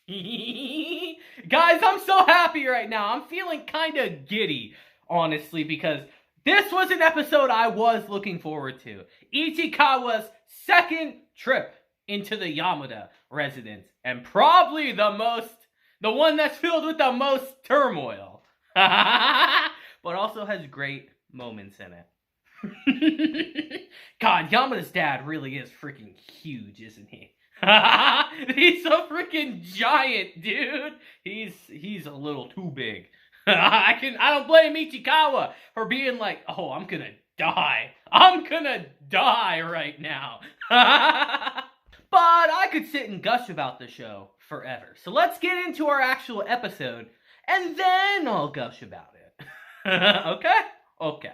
Guys, I'm so happy right now. I'm feeling kind of giddy, honestly, because this was an episode I was looking forward to. Ichikawa's second trip into the Yamada residence, and probably the one that's filled with the most turmoil. But also has great moments in it. God, Yamada's dad really is freaking huge, isn't he? He's a freaking giant, dude. He's a little too big. I don't blame Ichikawa for being like, oh, I'm gonna die right now. But I could sit and gush about the show forever. So let's get into our actual episode, and then I'll gush about it. Okay.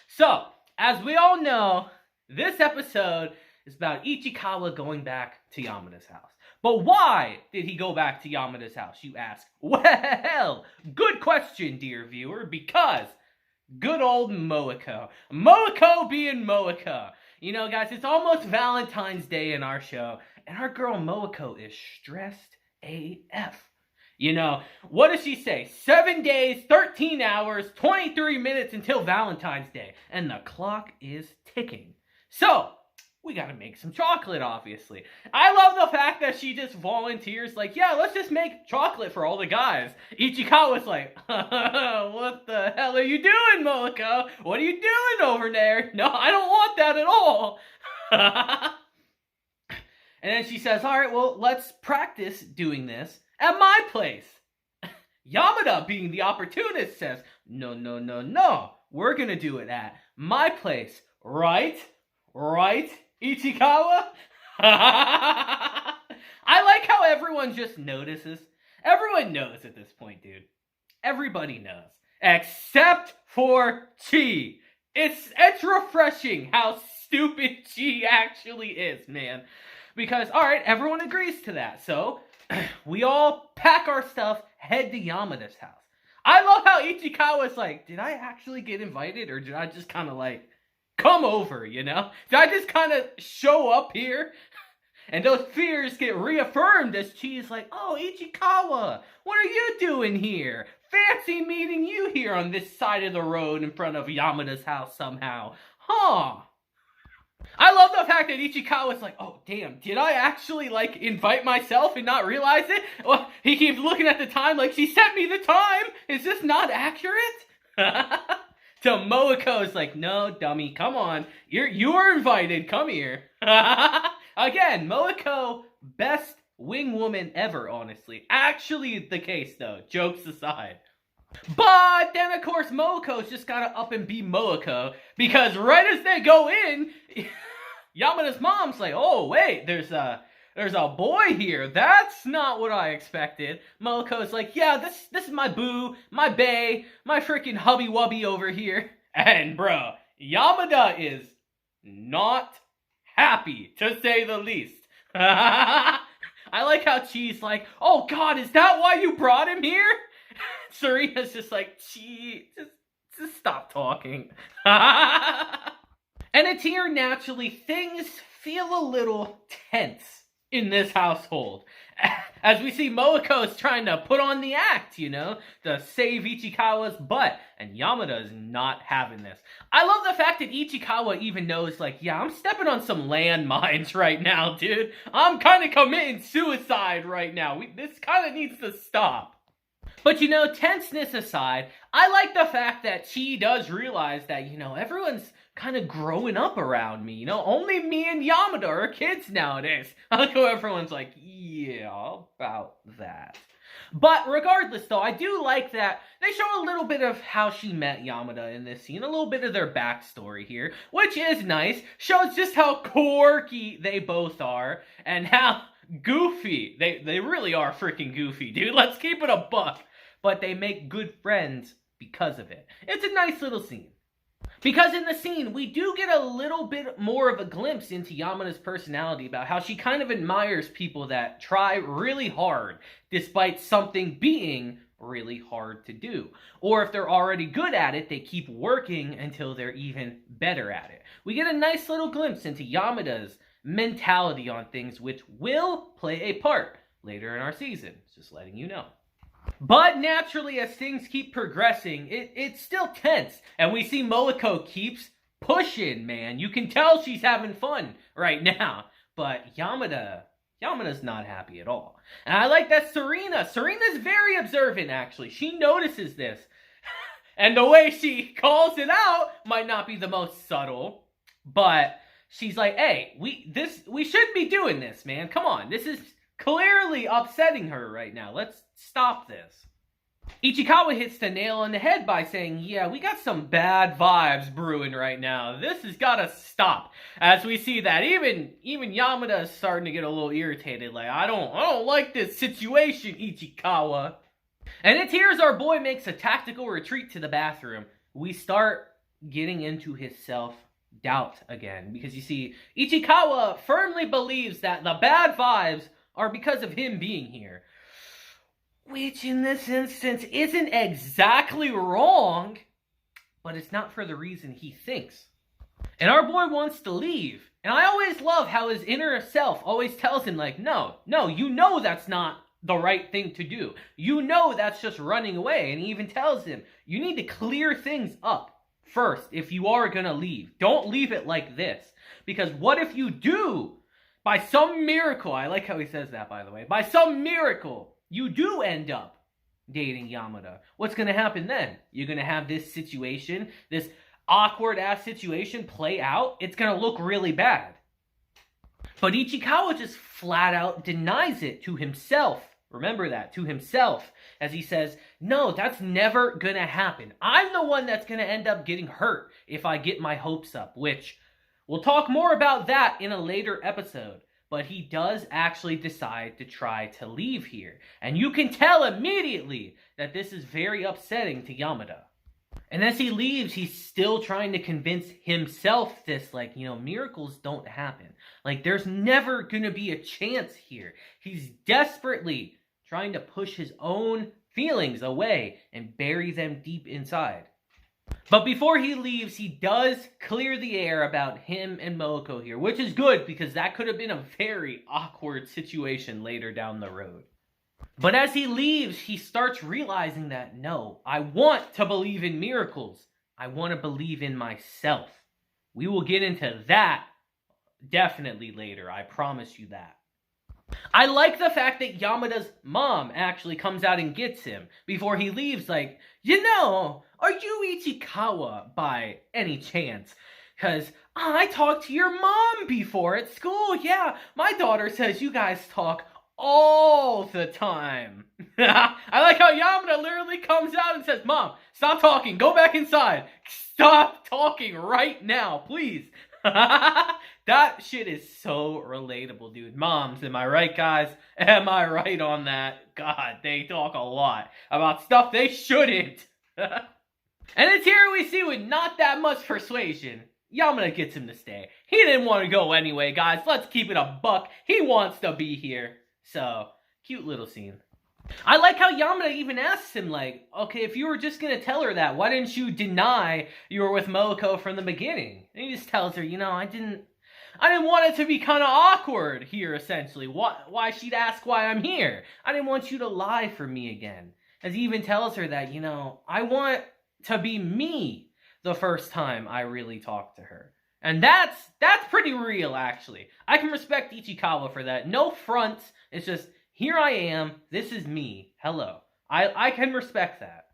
So, as we all know, this episode is about Ichikawa going back to Yamada's house. But why did he go back to Yamada's house, you ask? Well, good question, dear viewer, because good old Moeko. Moeko being Moeko. You know, guys, it's almost Valentine's Day in our show, and our girl Moeko is stressed AF. You know, what does she say? 7 days, 13 hours, 23 minutes until Valentine's Day, and the clock is ticking. So, we gotta make some chocolate, obviously. I love the fact that she just volunteers, like, yeah, let's just make chocolate for all the guys. Ichikawa's like, what the hell are you doing, Moeko? What are you doing over there? No, I don't want that at all. And then she says, all right, well, let's practice doing this at my place. Yamada, being the opportunist, says, no. We're gonna do it at my place. Right, Ichikawa? I like how everyone just notices. Everyone knows at this point, dude. Everybody knows. Except for Chi. It's refreshing how stupid Chi actually is, man. Because, alright, everyone agrees to that. So, we all pack our stuff, head to Yamada's house. I love how Ichikawa's like, did I actually get invited, or did I just kind of like come over, you know? Did I just kind of show up here? And those fears get reaffirmed as Chi's like, oh, Ichikawa, what are you doing here? Fancy meeting you here on this side of the road in front of Yamada's house somehow. Huh. I love the fact that Ichikawa's like, oh, damn, did I actually, like, invite myself and not realize it? Well, he keeps looking at the time like, she sent me the time. Is this not accurate? So Moeko's like, no, dummy, come on. You're invited. Come here. Again, Moeko, best wing woman ever, honestly. Actually the case, though. Jokes aside. But then, of course, Moeko's just gotta up and be Moeko. Because right as they go in, Yamada's mom's like, oh, wait, there's a boy here. That's not what I expected. Moeko's like, yeah, this is my boo, my bae, my freaking hubby-wubby over here. And, bro, Yamada is not happy, to say the least. I like how Chi's like, oh, God, is that why you brought him here? Serena's just like, Chi, just stop talking. And it's here, naturally, things feel a little tense in this household. As we see Moeko's trying to put on the act, you know, to save Ichikawa's butt. And Yamada is not having this. I love the fact that Ichikawa even knows, like, yeah, I'm stepping on some landmines right now, dude. I'm kind of committing suicide right now. This kind of needs to stop. But, you know, tenseness aside, I like the fact that she does realize that, you know, everyone's kind of growing up around me, you know? Only me and Yamada are kids nowadays. I like how everyone's like, yeah, about that. But regardless, though, I do like that they show a little bit of how she met Yamada in this scene, a little bit of their backstory here, which is nice. Shows just how quirky they both are, and how goofy. They really are freaking goofy, dude. Let's keep it a buck. But they make good friends because of it. It's a nice little scene. Because in the scene, we do get a little bit more of a glimpse into Yamada's personality, about how she kind of admires people that try really hard, despite something being really hard to do. Or if they're already good at it, they keep working until they're even better at it. We get a nice little glimpse into Yamada's mentality on things, which will play a part later in our season. Just letting you know. But naturally, as things keep progressing, it's still tense. And we see Momoko keeps pushing, man. You can tell she's having fun right now. But Yamada's not happy at all. And I like that Serena's very observant, actually. She notices this. And the way she calls it out might not be the most subtle. But she's like, hey, we shouldn't be doing this, man. Come on, this is clearly upsetting her right now. Let's stop this. Ichikawa hits the nail on the head by saying, yeah, we got some bad vibes brewing right now. This has got to stop. As we see that even Yamada is starting to get a little irritated. Like, I don't like this situation, Ichikawa. And it's here as our boy makes a tactical retreat to the bathroom. We start getting into his self-doubt again. Because you see, Ichikawa firmly believes that the bad vibes are because of him being here. Which in this instance isn't exactly wrong, but it's not for the reason he thinks. And our boy wants to leave. And I always love how his inner self always tells him, like, no, you know that's not the right thing to do. You know that's just running away. And he even tells him, you need to clear things up first if you are going to leave. Don't leave it like this. Because what if you do, by some miracle, I like how he says that, by the way, by some miracle, you do end up dating Yamada. What's going to happen then? You're going to have this situation, this awkward-ass situation play out. It's going to look really bad. But Ichikawa just flat out denies it to himself. Remember that, to himself. As he says, no, that's never going to happen. I'm the one that's going to end up getting hurt if I get my hopes up. Which, we'll talk more about that in a later episode. But he does actually decide to try to leave here. And you can tell immediately that this is very upsetting to Yamada. And as he leaves, he's still trying to convince himself this, like, you know, miracles don't happen. Like, there's never going to be a chance here. He's desperately trying to push his own feelings away and bury them deep inside. But before he leaves, he does clear the air about him and Momoko here, which is good because that could have been a very awkward situation later down the road. But as he leaves, he starts realizing that, no, I want to believe in miracles. I want to believe in myself. We will get into that definitely later, I promise you that. I like the fact that Yamada's mom actually comes out and gets him before he leaves, like, you know, are you Ichikawa by any chance? Because I talked to your mom before at school. Yeah, my daughter says you guys talk all the time. I like how Yamada literally comes out and says, Mom, stop talking. Go back inside. Stop talking right now, please. That shit is so relatable, dude. Moms, am I right, guys? Am I right on that? God, they talk a lot about stuff they shouldn't. And it's here we see with not that much persuasion, Yamada gets him to stay. He didn't want to go anyway, guys. Let's keep it a buck. He wants to be here. So, cute little scene. I like how Yamada even asks him, like, okay, if you were just going to tell her that, why didn't you deny you were with Momoko from the beginning? And he just tells her, you know, I didn't want it to be kind of awkward here, essentially. Why she'd ask why I'm here. I didn't want you to lie for me again. As he even tells her that, you know, I want to be me the first time I really talk to her. And that's pretty real, actually. I can respect Ichikawa for that. No fronts. It's just, here I am. This is me. Hello. I can respect that.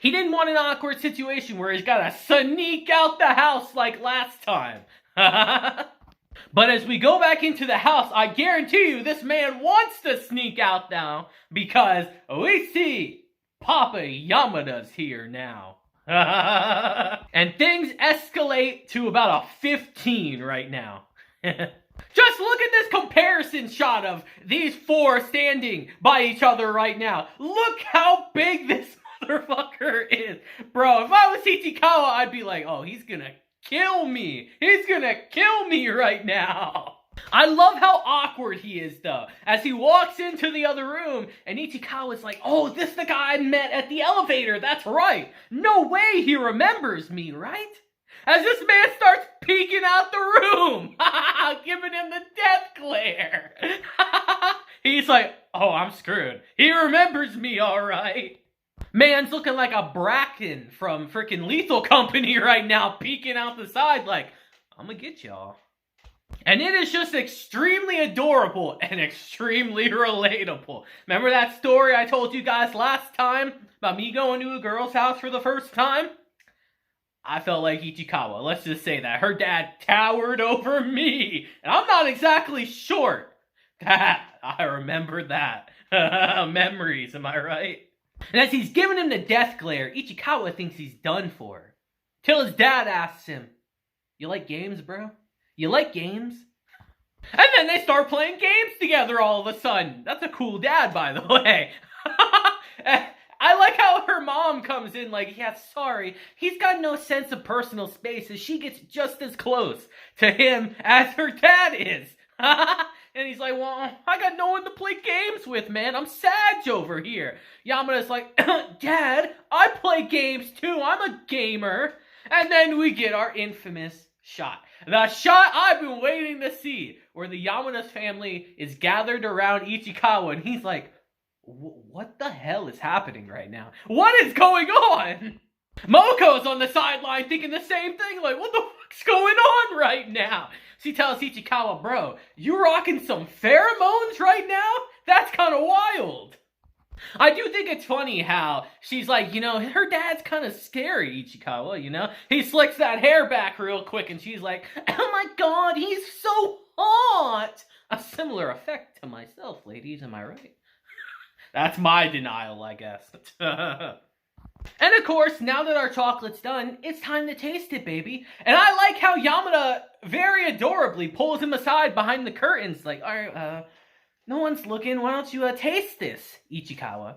He didn't want an awkward situation where he's got to sneak out the house like last time. But as we go back into the house, I guarantee you this man wants to sneak out now because we see Papa Yamada's here now. And things escalate to about a 15 right now. Just look at this comparison shot of these four standing by each other right now. Look how big this motherfucker is. Bro, if I was Ichikawa, I'd be like, oh, he's gonna kill me. He's gonna kill me right now. I love how awkward he is, though, as he walks into the other room, and Ichikawa's like, oh, this is the guy I met at the elevator, that's right. No way he remembers me, right? As this man starts peeking out the room, giving him the death glare. He's like, oh, I'm screwed. He remembers me, alright. Man's looking like a Bracken from freaking Lethal Company right now, peeking out the side like, I'm gonna get y'all. And it is just extremely adorable and extremely relatable. Remember that story I told you guys last time about me going to a girl's house for the first time? I felt like Ichikawa, let's just say that. Her dad towered over me. And I'm not exactly short. I remember that. Memories, am I right? And as he's giving him the death glare, Ichikawa thinks he's done for. Till his dad asks him, you like games, bro? You like games? And then they start playing games together all of a sudden. That's a cool dad, by the way. I like how her mom comes in like, yeah, sorry, he's got no sense of personal space, as she gets just as close to him as her dad is. And he's like, well, I got no one to play games with, man. I'm Sag over here. Yamada's like, Dad, I play games too. I'm a gamer. And then we get our infamous shot. The shot I've been waiting to see, where the Yamada's family is gathered around Ichikawa, and he's like, what the hell is happening right now? What is going on? Moko's on the sideline thinking the same thing, like, what the fuck's going on right now? She tells Ichikawa, bro, you rocking some pheromones right now? That's kind of wild. I do think it's funny how she's like, you know, her dad's kind of scary, Ichikawa, you know? He slicks that hair back real quick and she's like, oh my god, he's so hot! A similar effect to myself, ladies, am I right? That's my denial, I guess. And of course, now that our chocolate's done, it's time to taste it, baby. And I like how Yamada very adorably pulls him aside behind the curtains, like, alright, no one's looking, why don't you taste this, Ichikawa?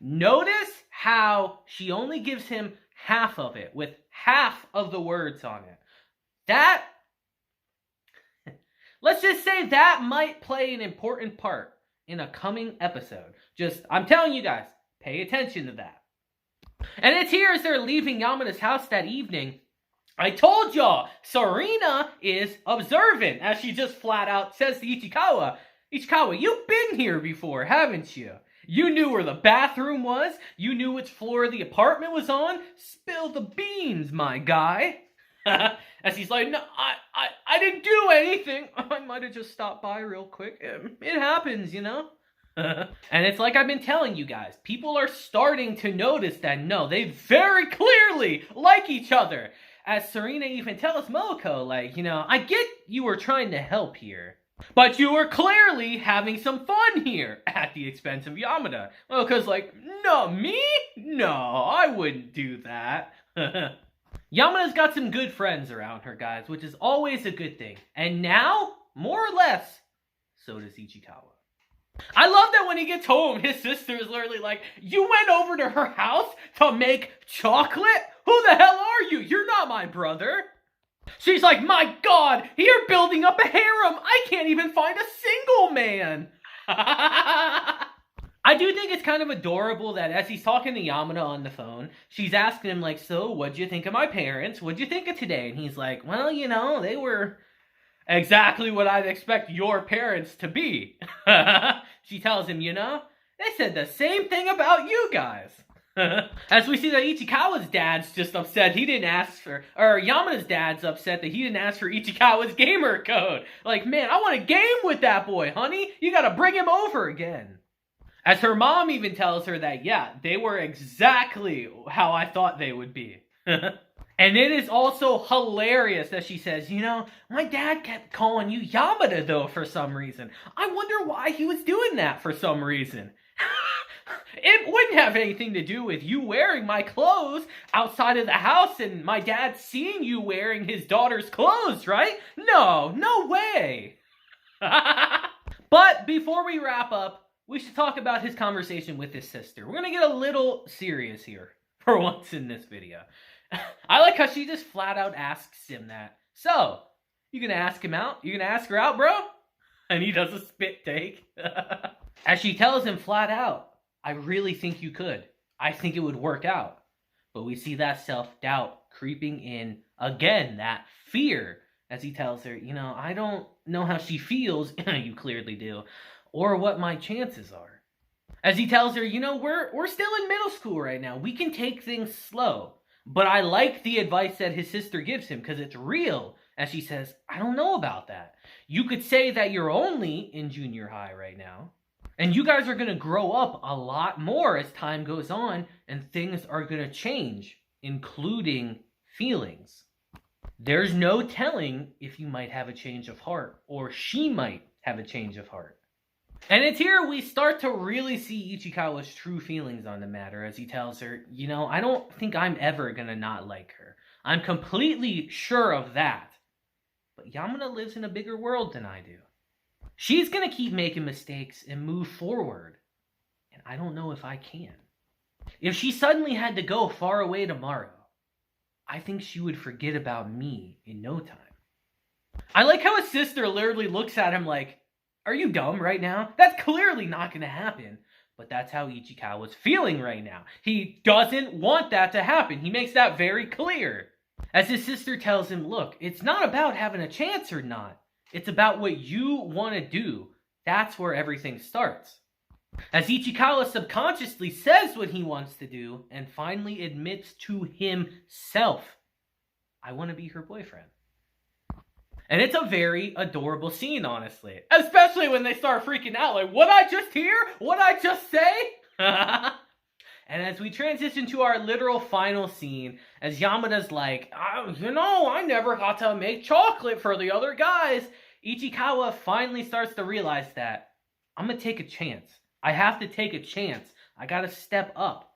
Notice how she only gives him half of it, with half of the words on it. That, let's just say that might play an important part in a coming episode. Just, I'm telling you guys, pay attention to that. And it's here as they're leaving Yamada's house that evening. I told y'all, Serena is observant, as she just flat out says to Ichikawa, Ichikawa, you've been here before, haven't you? You knew where the bathroom was. You knew which floor the apartment was on. Spill the beans, my guy. As he's like, no, I didn't do anything. I might have just stopped by real quick. It happens, you know? And it's like I've been telling you guys. People are starting to notice that, no, they very clearly like each other. As Serena even tells Moko, like, you know, I get you were trying to help here, but you were clearly having some fun here at the expense of Yamada. Moko's like, no, me? No, I wouldn't do that. Yamada's got some good friends around her, guys, which is always a good thing. And now, more or less, so does Ichikawa. I love that when he gets home, his sister is literally like, you went over to her house to make chocolate? Who the hell are you? You're not my brother. She's like, my god, you're building up a harem. I can't even find a single man. I do think it's kind of adorable that as he's talking to Yamada on the phone, she's asking him, like, so what'd you think of my parents? What'd you think of today? And he's like, well, you know, they were exactly what I'd expect your parents to be. She tells him, you know, they said the same thing about you guys. As we see that Ichikawa's dad's just upset he didn't ask for, or Yamada's dad's upset that he didn't ask for Ichikawa's gamer code. Like, man, I want to game with that boy, honey. You gotta bring him over again. As her mom even tells her that, yeah, they were exactly how I thought they would be. And it is also hilarious that she says, you know, my dad kept calling you Yamada, though, for some reason. I wonder why he was doing that for some reason. It wouldn't have anything to do with you wearing my clothes outside of the house and my dad seeing you wearing his daughter's clothes, right? No way. But before we wrap up, we should talk about his conversation with his sister. We're going to get a little serious here for once in this video. I like how she just flat out asks him that. So, you gonna ask him out? You gonna ask her out, bro? And he does a spit take. As she tells him flat out, I really think you could. I think it would work out. But we see that self-doubt creeping in again, that fear, as he tells her, you know, I don't know how she feels, you clearly do, or what my chances are. As he tells her, we're still in middle school right now. We can take things slow. But I like the advice that his sister gives him because it's real. As she says, I don't know about that. You could say that you're only in junior high right now. And you guys are going to grow up a lot more as time goes on. And things are going to change, including feelings. There's no telling if you might have a change of heart. Or she might have a change of heart. And it's here we start to really see Ichikawa's true feelings on the matter as he tells her, I don't think I'm ever gonna not like her. I'm completely sure of that. But Yamada lives in a bigger world than I do. She's gonna keep making mistakes and move forward. And I don't know if I can. If she suddenly had to go far away tomorrow, I think she would forget about me in no time. I like how his sister literally looks at him like, are you dumb right now? That's clearly not going to happen. But that's how Ichikawa's feeling right now. He doesn't want that to happen. He makes that very clear. As his sister tells him, look, it's not about having a chance or not. It's about what you want to do. That's where everything starts. As Ichikawa subconsciously says what he wants to do and finally admits to himself, I want to be her boyfriend. And it's a very adorable scene, honestly. Especially when they start freaking out, like, what'd I just hear? What'd I just say? And as we transition to our literal final scene, as Yamada's like, I never got to make chocolate for the other guys, Ichikawa finally starts to realize that I'm gonna take a chance. I have to take a chance. I gotta step up.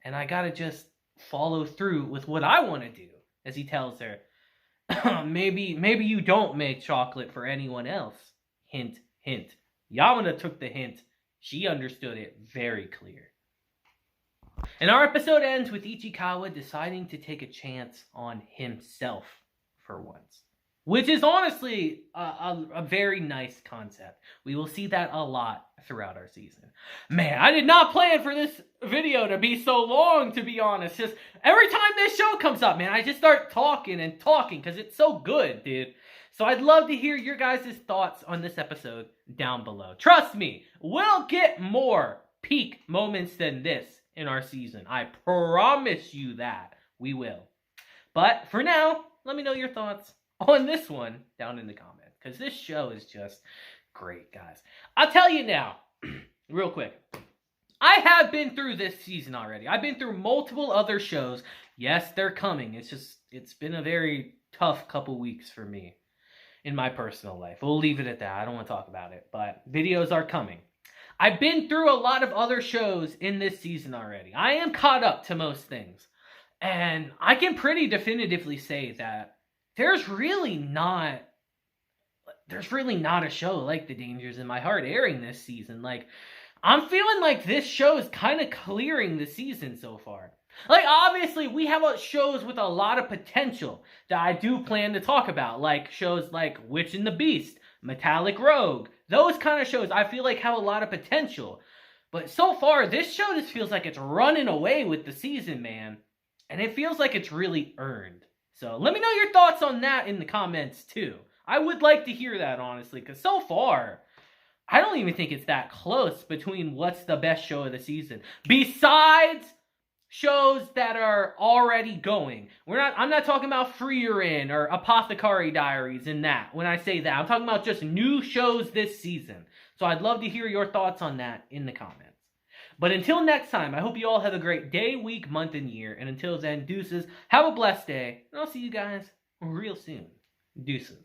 And I gotta just follow through with what I want to do, as he tells her. Maybe you don't make chocolate for anyone else. Hint, hint. Yamada took the hint. She understood it very clear. And our episode ends with Ichikawa deciding to take a chance on himself for once. Which is honestly a very nice concept. We will see that a lot throughout our season. Man, I did not plan for this video to be so long, to be honest. Just every time this show comes up, man, I just start talking and talking because it's so good, dude. So I'd love to hear your guys' thoughts on this episode down below. Trust me, we'll get more peak moments than this in our season. I promise you that. We will. But for now, let me know your thoughts on this one down in the comments, because this show is just great, guys. I'll tell you now, real quick, I have been through this season already. I've been through multiple other shows. Yes, they're coming. It's been a very tough couple weeks for me in my personal life. We'll leave it at that. I don't want to talk about it, but videos are coming. I've been through a lot of other shows in this season already. I am caught up to most things, and I can pretty definitively say that there's really not a show like The Dangers in My Heart airing this season. Like, I'm feeling like this show is kind of clearing the season so far. Like, obviously, we have shows with a lot of potential that I do plan to talk about. Like, shows like Witch and the Beast, Metallic Rogue. Those kind of shows I feel like have a lot of potential. But so far, this show just feels like it's running away with the season, man. And it feels like it's really earned. So let me know your thoughts on that in the comments too. I would like to hear that, honestly, because so far, I don't even think it's that close between what's the best show of the season. Besides shows that are already going. I'm not talking about Freerin or Apothecary Diaries and that. When I say that, I'm talking about just new shows this season. So I'd love to hear your thoughts on that in the comments. But until next time, I hope you all have a great day, week, month, and year. And until then, deuces, have a blessed day. And I'll see you guys real soon. Deuces.